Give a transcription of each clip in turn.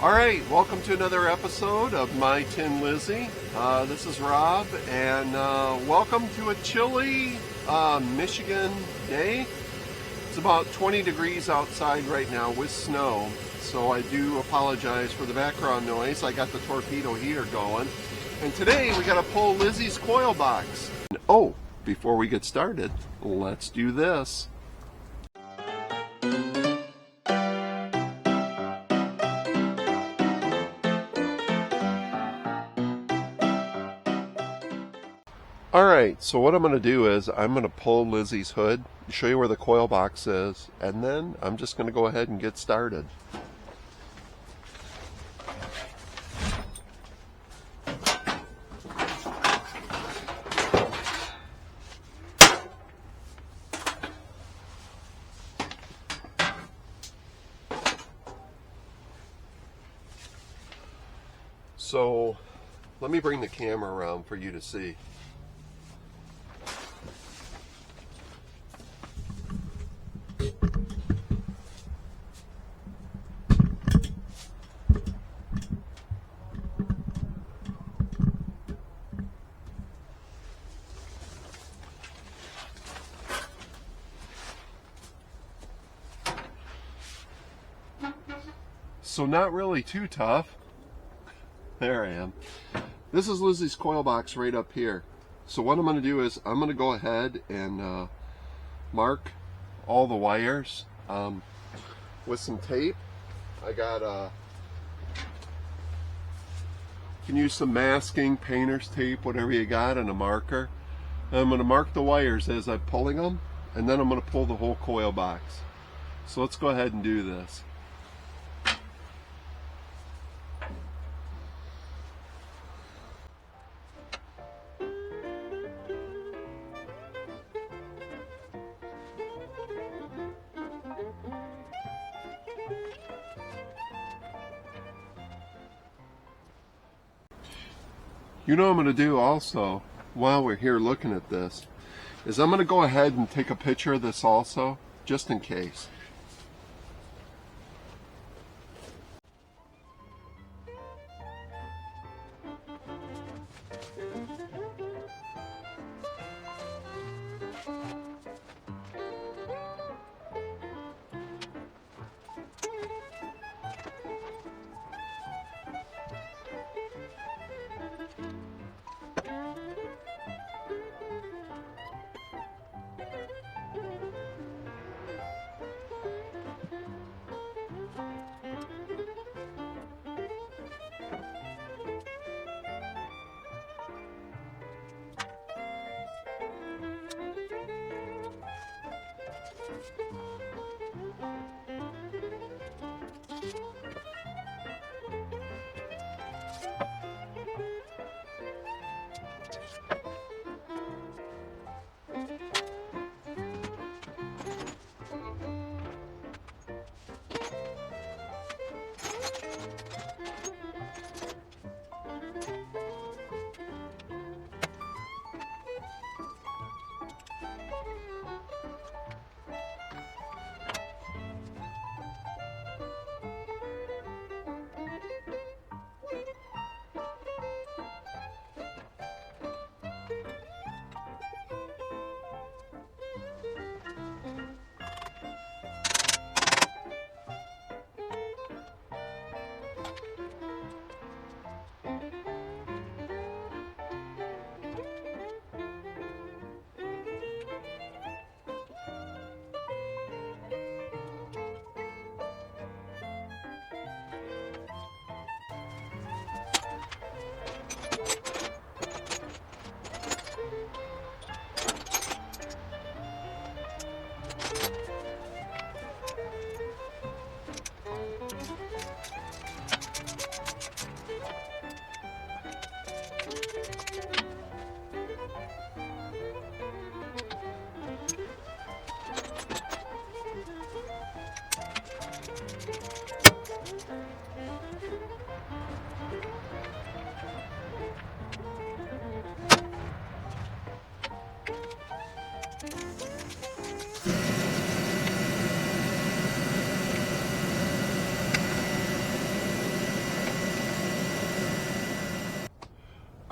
Alright, welcome to another episode of My Tin Lizzie. This is Rob, and welcome to a chilly Michigan day. It's about 20 degrees outside right now with snow, so I do apologize for the background noise. I got the torpedo heater going. And today we got to pull Lizzie's coil box. Oh, before we get started, let's do this. Alright, so what I'm going to do is I'm going to pull Lizzie's hood, show you where the coil box is, and then I'm just going to go ahead and get started. So let me bring the camera around for you to see. So not really too tough. There I am. This is Lizzie's coil box right up here. So what I'm going to do is I'm going to go ahead and mark all the wires with some tape. I got you can use some masking, painter's tape, whatever you got, and a marker. And I'm going to mark the wires as I'm pulling them, and then I'm going to pull the whole coil box. So let's go ahead and do this. You know what I'm going to do also, while we're here looking at this, is I'm going to go ahead and take a picture of this also, just in case.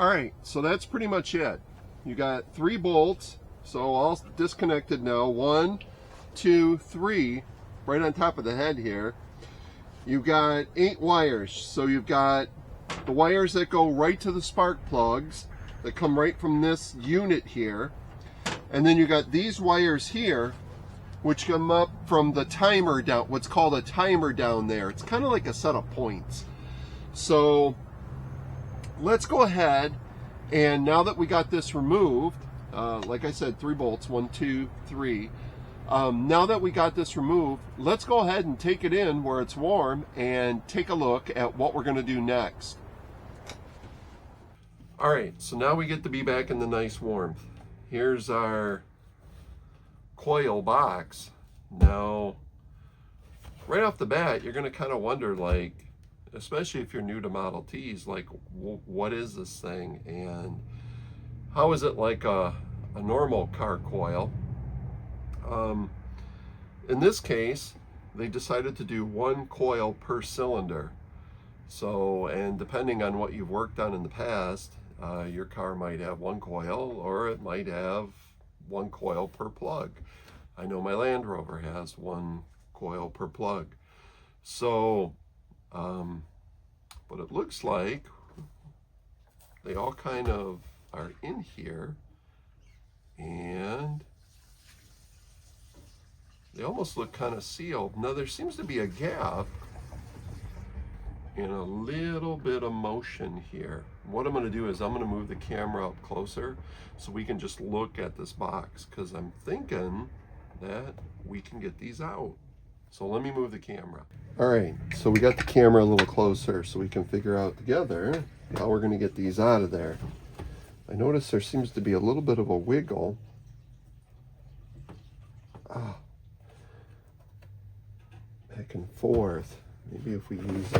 All right, so that's pretty much it. You got 3 bolts, so all disconnected now. 1, 2, 3, right on top of the head here. You've got 8 wires, so you've got the wires that go right to the spark plugs that come right from this unit here, and then you got these wires here which come up from the timer down, what's called a timer down there. It's kind of like a set of points. So let's go ahead, and now that we got this removed, like I said, 3 bolts, 1, 2, 3. Now that we got this removed, let's go ahead and take it in where it's warm and take a look at what we're going to do next. All right, so now we get to be back in the nice warmth. Here's our coil box. Now, right off the bat, you're going to kind of wonder, like, especially if you're new to Model Ts, like, what is this thing? And how is it like a normal car coil? In this case, they decided to do 1 coil per cylinder. So, and depending on what you've worked on in the past, your car might have 1 coil, or it might have 1 coil per plug. I know my Land Rover has 1 coil per plug. So, but it looks like they all kind of are in here, and they almost look kind of sealed. Now there seems to be a gap and a little bit of motion here. What I'm going to do is I'm going to move the camera up closer so we can just look at this box, because I'm thinking that we can get these out. So let me move the camera. All right, so we got the camera a little closer so we can figure out together how we're going to get these out of there. I notice there seems to be a little bit of a wiggle. Back and forth. Maybe if we use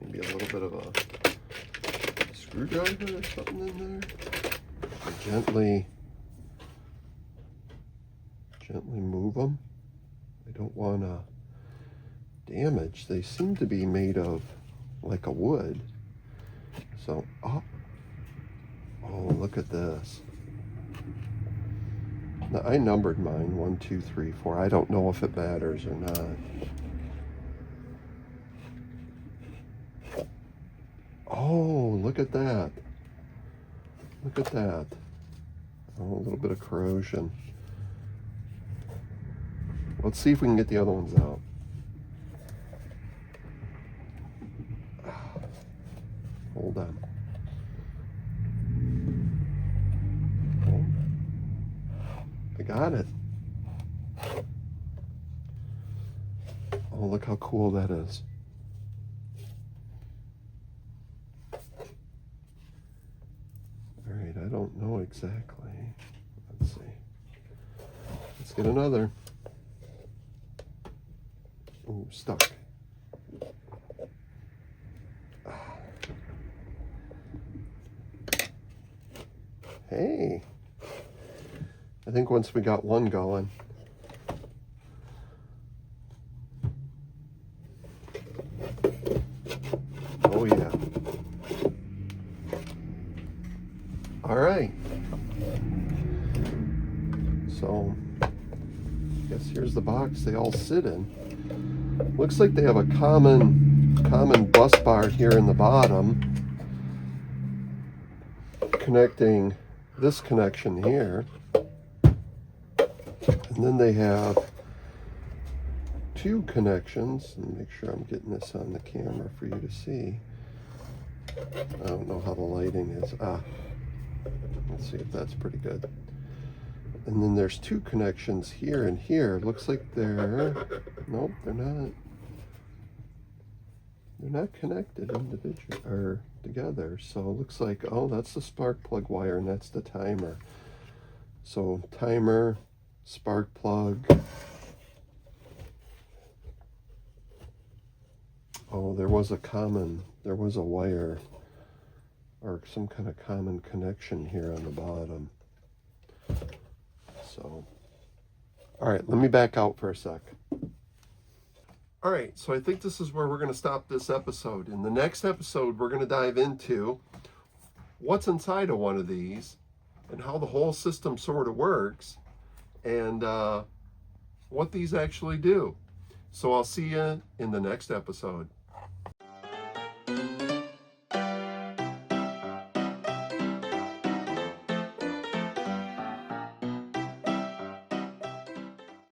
maybe a little bit of a screwdriver or something in there. Gently move them. I don't want to damage. They seem to be made of like a wood. So, oh, look at this. Now, I numbered mine 1, 2, 3, 4. I don't know if it matters or not. Oh, look at that. Look at that. Oh, a little bit of corrosion. Let's see if we can get the other ones out. Hold on. I got it. Oh, look how cool that is. All right, I don't know exactly. Let's see. Let's get another. Oh, stuck. Hey. I think once we got one going. Oh yeah. All right. So, I guess here's the box they all sit in. Looks like they have a common bus bar here in the bottom, connecting this connection here. And then they have 2 connections. Let me make sure I'm getting this on the camera for you to see. I don't know how the lighting is. Let's see if that's pretty good. And then there's 2 connections here and here. Looks like nope, they're not. They're not connected individually or together. So it looks like, oh, that's the spark plug wire and that's the timer. So timer, spark plug. Oh, there was a wire or some kind of common connection here on the bottom. So, all right, let me back out for a sec. All right, so I think this is where we're going to stop this episode. In the next episode, we're going to dive into what's inside of one of these and how the whole system sort of works and what these actually do. So I'll see you in the next episode.